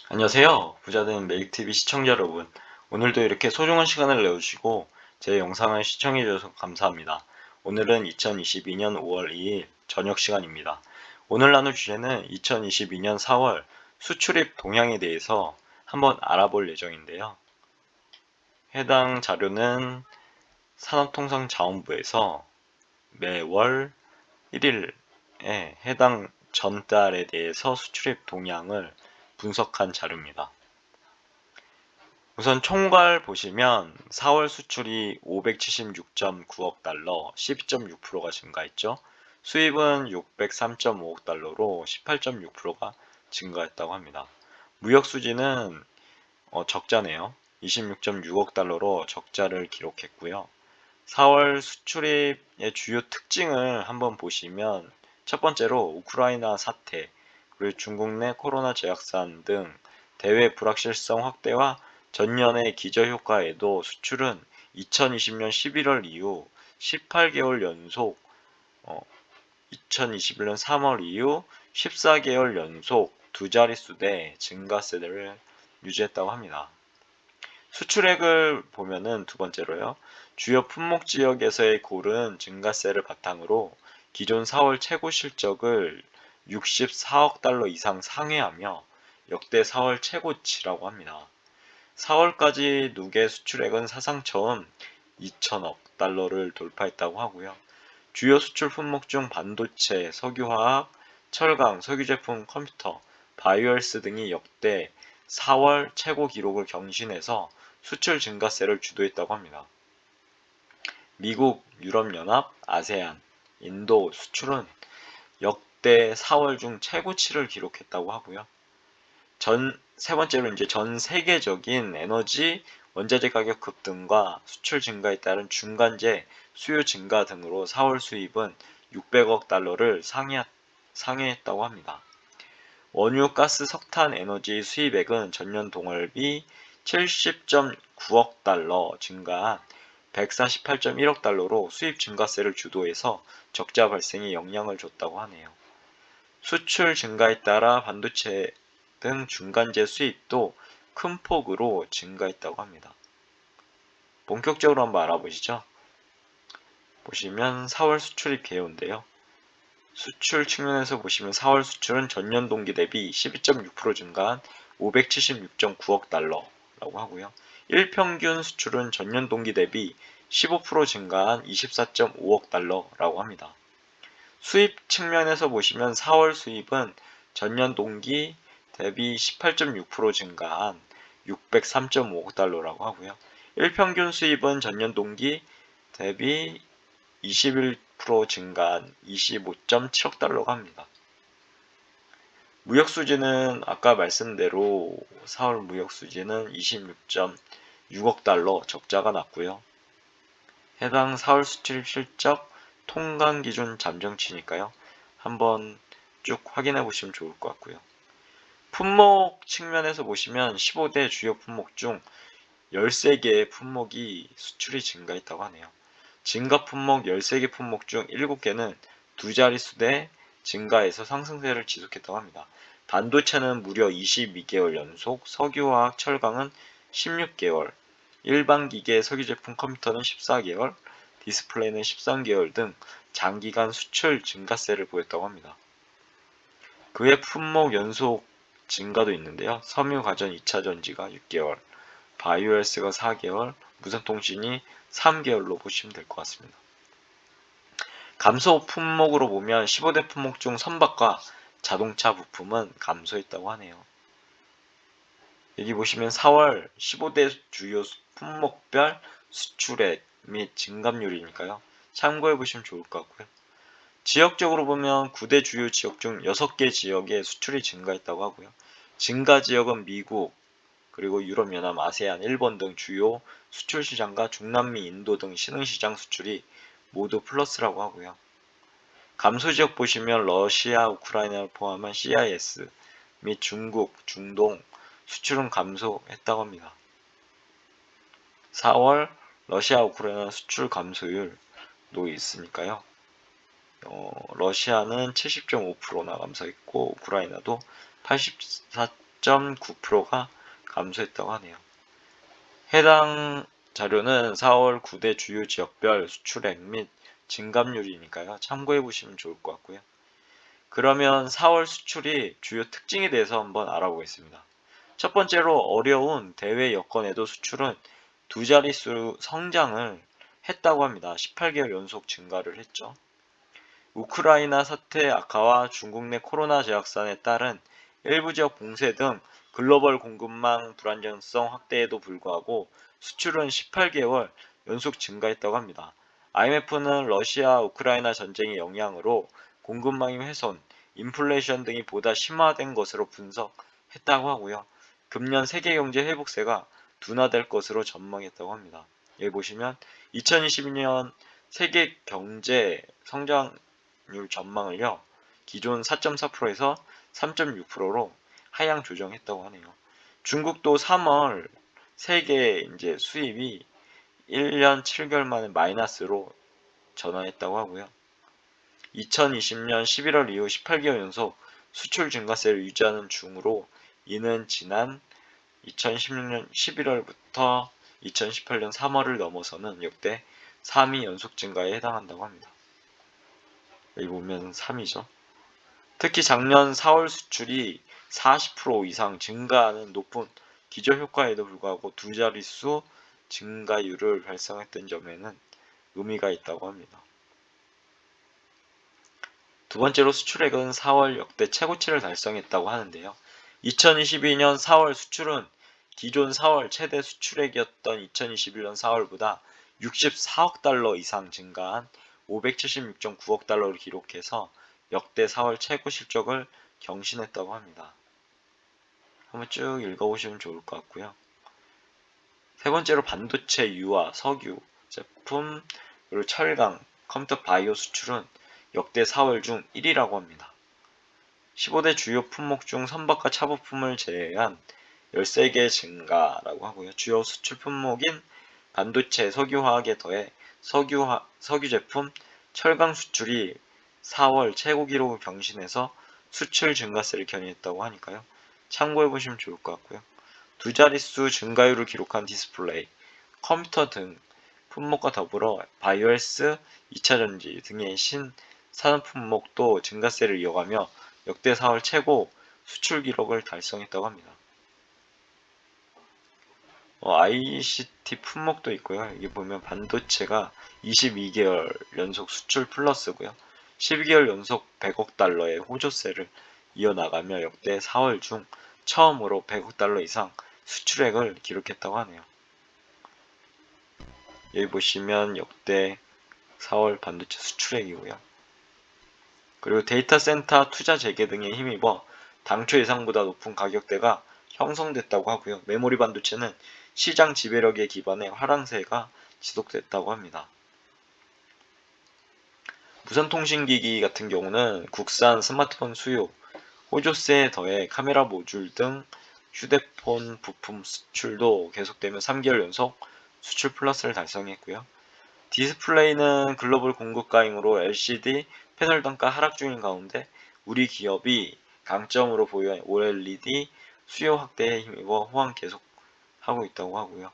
안녕하세요. 부자되는 메릭TV 시청자 여러분. 오늘도 이렇게 소중한 시간을 내주시고 제 영상을 시청해 주셔서 감사합니다. 오늘은 2022년 5월 2일 저녁 시간입니다. 오늘 나눌 주제는 2022년 4월 수출입 동향에 대해서 한번 알아볼 예정인데요. 해당 자료는 산업통상자원부에서 매월 1일에 해당 전달에 대해서 수출입 동향을 분석한 자료입니다. 우선 총괄 보시면 4월 수출이 576.9억 달러, 12.6%가 증가했죠. 수입은 603.5억 달러로 18.6%가 증가했다고 합니다. 무역 수지는 적자네요. 26.6억 달러로 적자를 기록했고요. 4월 수출입의 주요 특징을 한번 보시면 첫 번째로 우크라이나 사태, 그리고 중국 내 코로나 재확산 등 대외 불확실성 확대와 전년의 기저효과에도 수출은 2020년 11월 이후 18개월 연속, 2021년 3월 이후 14개월 연속 두 자릿수대 증가세를 유지했다고 합니다. 수출액을 보면은 두 번째로요. 주요 품목 지역에서의 고른 증가세를 바탕으로 기존 4월 최고 실적을 64억 달러 이상 상회하며 역대 4월 최고치라고 합니다. 4월까지 누계 수출액은 사상 처음 2천억 달러를 돌파했다고 하고요. 주요 수출 품목 중 반도체, 석유화학, 철강, 석유제품, 컴퓨터, 바이오헬스 등이 역대 4월 최고 기록을 경신해서 수출 증가세를 주도했다고 합니다. 미국, 유럽연합, 아세안, 인도 수출은 역대 4월 중 최고치를 기록했다고 하고요. 세 번째로 이제 전 세계적인 에너지, 원자재 가격 급등과 수출 증가에 따른 중간재 수요 증가 등으로 4월 수입은 600억 달러를 상회했다고 합니다. 원유, 가스, 석탄, 에너지 수입액은 전년 동월비 70.9억 달러 증가한 148.1억 달러로 수입 증가세를 주도해서 적자 발생에 영향을 줬다고 하네요. 수출 증가에 따라 반도체 등 중간재 수입도 큰 폭으로 증가했다고 합니다. 본격적으로 한번 알아보시죠. 보시면 4월 수출입 개요인데요. 수출 측면에서 보시면 4월 수출은 전년 동기 대비 12.6% 증가한 576.9억 달러라고 하고요. 일평균 수출은 전년 동기 대비 15% 증가한 24.5억 달러라고 합니다. 수입 측면에서 보시면 4월 수입은 전년 동기 대비 18.6% 증가한 603.5억 달러라고 하고요. 일평균 수입은 전년 동기 대비 21% 증가한 25.7억 달러가 합니다. 무역 수지는 아까 말씀대로 4월 무역 수지는 26.6억 달러 적자가 났고요. 해당 4월 수출입 실적 통관 기준 잠정치니까요. 한번 쭉 확인해 보시면 좋을 것 같고요. 품목 측면에서 보시면 15대 주요 품목 중 13개의 품목이 수출이 증가했다고 하네요. 증가 품목 13개 품목 중 7개는 두 자릿수대 증가해서 상승세를 지속했다고 합니다. 반도체는 무려 22개월 연속, 석유화학, 철강은 16개월, 일반기계, 석유제품, 컴퓨터는 14개월, 디스플레이는 13개월 등 장기간 수출 증가세를 보였다고 합니다. 그외 품목 연속 증가도 있는데요. 섬유 가전 2차 전지가 6개월, 바이오헬스가 4개월, 무선통신이 3개월로 보시면 될 것 같습니다. 감소 품목으로 보면 15대 품목 중 선박과 자동차 부품은 감소했다고 하네요. 여기 보시면 4월 15대 주요 품목별 수출액 및 증감률이니까요. 참고해 보시면 좋을 것 같고요. 지역적으로 보면 9대 주요 지역 중 6개 지역에 수출이 증가했다고 하고요. 증가 지역은 미국, 그리고 유럽연합, 아세안, 일본 등 주요 수출 시장과 중남미, 인도 등 신흥시장 수출이 모두 플러스라고 하고요. 감소 지역 보시면 러시아, 우크라이나를 포함한 CIS 및 중국, 중동 수출은 감소했다고 합니다. 4월 러시아, 우크라이나 수출 감소율도 있으니까요. 러시아는 70.5%나 감소했고 우크라이나도 10.9%가 감소했다고 하네요. 해당 자료는 4월 9대 주요 지역별 수출액 및 증감률이니까요. 참고해 보시면 좋을 것 같고요. 그러면 4월 수출이 주요 특징에 대해서 한번 알아보겠습니다. 첫 번째로 어려운 대외 여건에도 수출은 두 자릿수 성장을 했다고 합니다. 18개월 연속 증가를 했죠. 우크라이나 사태 악화와 중국 내 코로나 재확산에 따른 일부 지역 봉쇄 등 글로벌 공급망 불안정성 확대에도 불구하고 수출은 18개월 연속 증가했다고 합니다. IMF는 러시아 우크라이나 전쟁의 영향으로 공급망의 훼손, 인플레이션 등이 보다 심화된 것으로 분석했다고 하고요. 금년 세계 경제 회복세가 둔화될 것으로 전망했다고 합니다. 여기 보시면 2022년 세계 경제 성장률 전망을요. 기존 4.4%에서 3.6%로 하향 조정했다고 하네요. 중국도 3월 세계 이제 수입이 1년 7개월 만에 마이너스로 전환했다고 하고요. 2020년 11월 이후 18개월 연속 수출 증가세를 유지하는 중으로 이는 지난 2016년 11월부터 2018년 3월을 넘어서는 역대 3위 연속 증가에 해당한다고 합니다. 여기 보면 3위죠. 특히 작년 4월 수출이 40% 이상 증가하는 높은 기저효과에도 불구하고 두 자릿수 증가율을 발생했던 점에는 의미가 있다고 합니다. 두 번째로 수출액은 4월 역대 최고치를 달성했다고 하는데요. 2022년 4월 수출은 기존 4월 최대 수출액이었던 2021년 4월보다 64억 달러 이상 증가한 576.9억 달러를 기록해서 역대 4월 최고 실적을 경신했다고 합니다. 한번 쭉 읽어보시면 좋을 것 같고요. 세 번째로 반도체 유화, 석유, 제품, 그리고 철강, 컴퓨터 바이오 수출은 역대 4월 중 1위라고 합니다. 15대 주요 품목 중 선박과 차부품을 제외한 13개 증가라고 하고요. 주요 수출 품목인 반도체, 석유화학에 더해 석유 제품, 철강 수출이 4월 최고 기록을 경신해서 수출 증가세를 견인했다고 하니까요. 참고해 보시면 좋을 것 같고요. 두 자릿수 증가율을 기록한 디스플레이, 컴퓨터 등 품목과 더불어 바이오헬스, 2차전지 등의 신산업 품목도 증가세를 이어가며 역대 4월 최고 수출 기록을 달성했다고 합니다. ICT 품목도 있고요. 여기 보면 반도체가 22개월 연속 수출 플러스고요. 12개월 연속 100억 달러의 호조세를 이어나가며 역대 4월 중 처음으로 100억 달러 이상 수출액을 기록했다고 하네요. 여기 보시면 역대 4월 반도체 수출액이고요. 그리고 데이터 센터 투자 재개 등에 힘입어 당초 예상보다 높은 가격대가 형성됐다고 하고요. 메모리 반도체는 시장 지배력에 기반해 하락세가 지속됐다고 합니다. 무선통신기기 같은 경우는 국산 스마트폰 수요, 호조세에 더해 카메라 모듈 등 휴대폰 부품 수출도 계속되며 3개월 연속 수출 플러스를 달성했고요. 디스플레이는 글로벌 공급 과잉으로 LCD 패널 단가 하락 중인 가운데 우리 기업이 강점으로 보유한 OLED 수요 확대에 힘입어 호황 계속하고 있다고 하고요.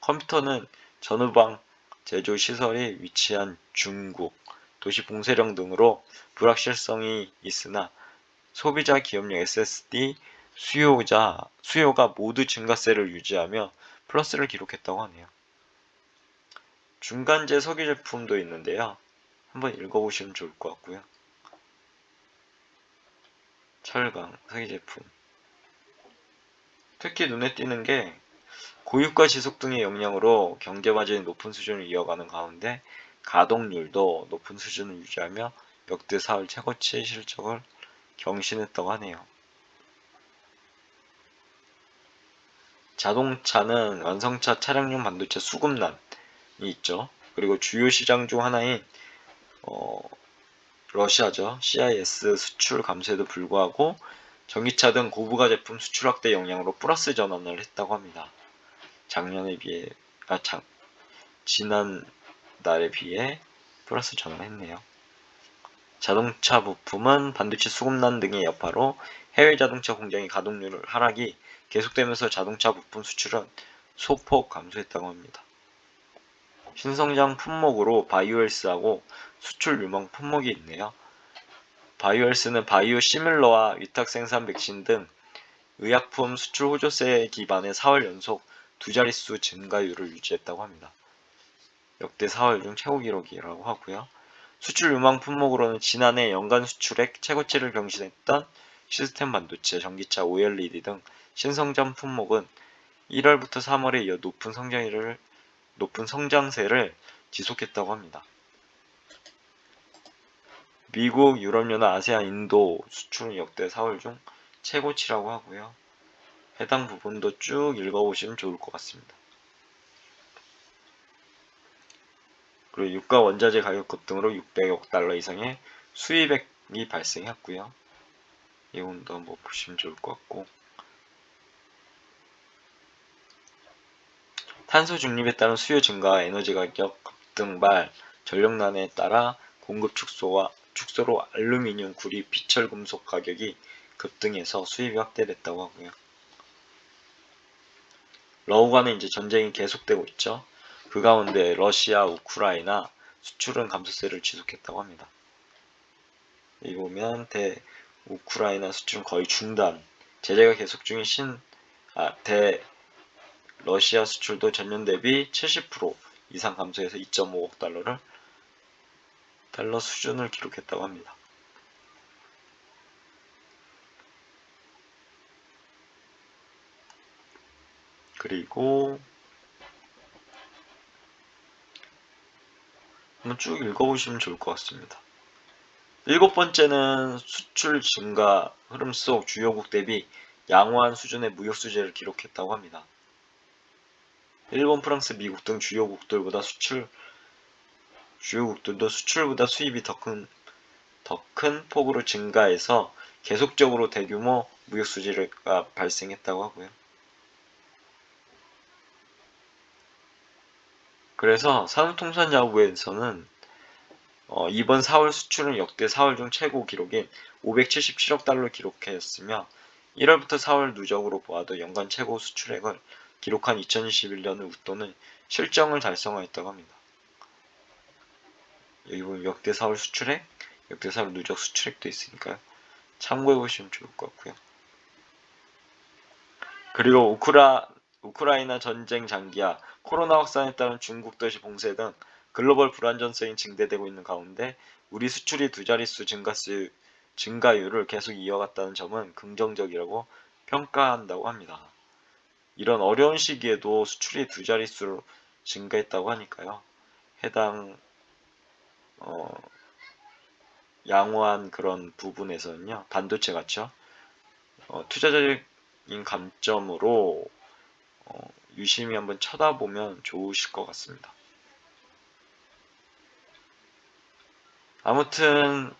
컴퓨터는 전후방 제조 시설이 위치한 중국, 도시 봉쇄령 등으로 불확실성이 있으나 소비자 기업용 SSD 수요가 모두 증가세를 유지하며 플러스를 기록했다고 하네요. 중간재 석유 제품도 있는데요. 한번 읽어보시면 좋을 것 같고요. 철강, 석유 제품. 특히 눈에 띄는 게 고유가 지속 등의 영향으로 경제 마진이 높은 수준을 이어가는 가운데 가동률도 높은 수준을 유지하며 역대 4월 최고치 실적을 경신했다고 하네요. 자동차는 완성차 차량용 반도체 수급난이 있죠. 그리고 주요 시장 중 하나인 러시아죠. CIS 수출 감소에도 불구하고 전기차 등 고부가 제품 수출 확대 영향으로 플러스 전환을 했다고 합니다. 작년에 비해 지난달에 비해 플러스 전환했네요. 자동차 부품은 반도체 수급난 등의 여파로 해외 자동차 공장의 가동률 하락이 계속되면서 자동차 부품 수출은 소폭 감소했다고 합니다. 신성장 품목으로 바이오헬스하고 수출 유망 품목이 있네요. 바이오헬스는 바이오 시밀러와 위탁 생산 백신 등 의약품 수출 호조세 기반의 4월 연속 두 자릿수 증가율을 유지했다고 합니다. 역대 4월 중 최고 기록이라고 하고요. 수출 유망 품목으로는 지난해 연간 수출액 최고치를 경신했던 시스템 반도체, 전기차, OLED 등 신성장 품목은 1월부터 3월에 이어 높은 성장세를 지속했다고 합니다. 미국, 유럽연합, 아세안, 인도 수출은 역대 4월 중 최고치라고 하고요. 해당 부분도 쭉 읽어보시면 좋을 것 같습니다. 그리고 유가 원자재 가격 급등으로 600억 달러 이상의 수입액이 발생했고요. 이 부분도 한번 보시면 좋을 것 같고, 탄소 중립에 따른 수요 증가와 에너지 가격 급등발 전력난에 따라 공급 축소로 알루미늄, 구리, 비철 금속 가격이 급등해서 수입이 확대됐다고 하고요. 러우 간에 이제 전쟁이 계속되고 있죠. 그 가운데 러시아, 우크라이나 수출은 감소세를 지속했다고 합니다. 여기 보면 우크라이나 수출은 거의 중단, 제재가 계속 중인 러시아 수출도 전년 대비 70% 이상 감소해서 2.5억 달러 수준을 기록했다고 합니다. 그리고 한번 쭉 읽어보시면 좋을 것 같습니다. 7번째는 수출 증가 흐름 속 주요국 대비 양호한 수준의 무역 수지를 기록했다고 합니다. 일본, 프랑스, 미국 등 주요국들도 수출보다 수입이 더 큰 폭으로 증가해서 계속적으로 대규모 무역 수지가 발생했다고 하고요. 그래서 산업통상자원부에서는 이번 4월 수출은 역대 4월 중 최고 기록인 577억 달러를 기록했으며 1월부터 4월 누적으로 보아도 연간 최고 수출액을 기록한 2021년을 웃도는 실정을 달성하였다고 합니다. 여기 보면 역대 4월 수출액, 역대 4월 누적 수출액도 있으니까요. 참고해보시면 좋을 것 같고요. 그리고 우크라이나 전쟁 장기화, 코로나 확산에 따른 중국 도시 봉쇄 등 글로벌 불안정성이 증대되고 있는 가운데 우리 수출이 두 자릿수 증가율을 계속 이어갔다는 점은 긍정적이라고 평가한다고 합니다. 이런 어려운 시기에도 수출이 두 자릿수로 증가했다고 하니까요. 해당 양호한 그런 부분에서는요. 반도체 같죠. 투자적인 감점으로 유심히 한번 쳐다보면 좋으실 것 같습니다. 아무튼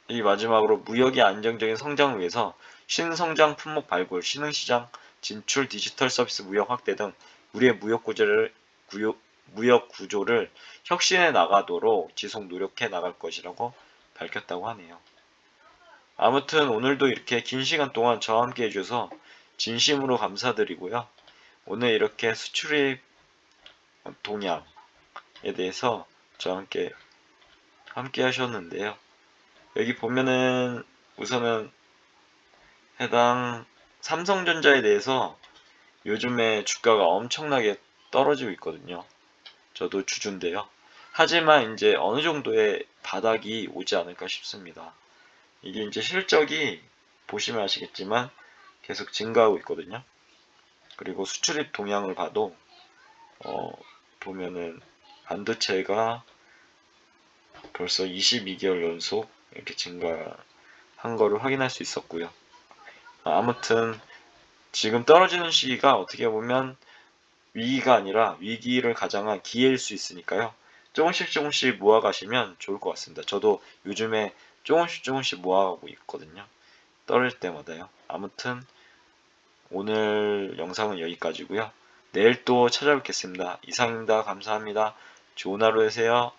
이 마지막으로 무역의 안정적인 성장을 위해서 신성장 품목 발굴, 신흥시장 진출, 디지털 서비스 무역 확대 등 우리의 무역 구조를 혁신해 나가도록 지속 노력해 나갈 것이라고 밝혔다고 하네요. 아무튼 오늘도 이렇게 긴 시간 동안 저와 함께 해줘서 진심으로 감사드리고요. 오늘 이렇게 수출입 동향에 대해서 저와 함께 하셨는데요. 여기 보면은 우선은 해당 삼성전자에 대해서 요즘에 주가가 엄청나게 떨어지고 있거든요. 저도 주주인데요. 하지만 이제 어느 정도의 바닥이 오지 않을까 싶습니다. 이게 이제 실적이 보시면 아시겠지만 계속 증가하고 있거든요. 그리고 수출입 동향을 봐도 보면은 반도체가 벌써 22개월 연속 이렇게 증가한 거를 확인할 수 있었고요. 아무튼 지금 떨어지는 시기가 어떻게 보면 위기가 아니라 위기를 가장한 기회일 수 있으니까요. 조금씩 모아가시면 좋을 것 같습니다. 저도 요즘에 조금씩 모아가고 있거든요. 떨어질 때마다요. 아무튼 오늘 영상은 여기까지고요. 내일 또 찾아뵙겠습니다. 이상입니다. 감사합니다. 좋은 하루 되세요.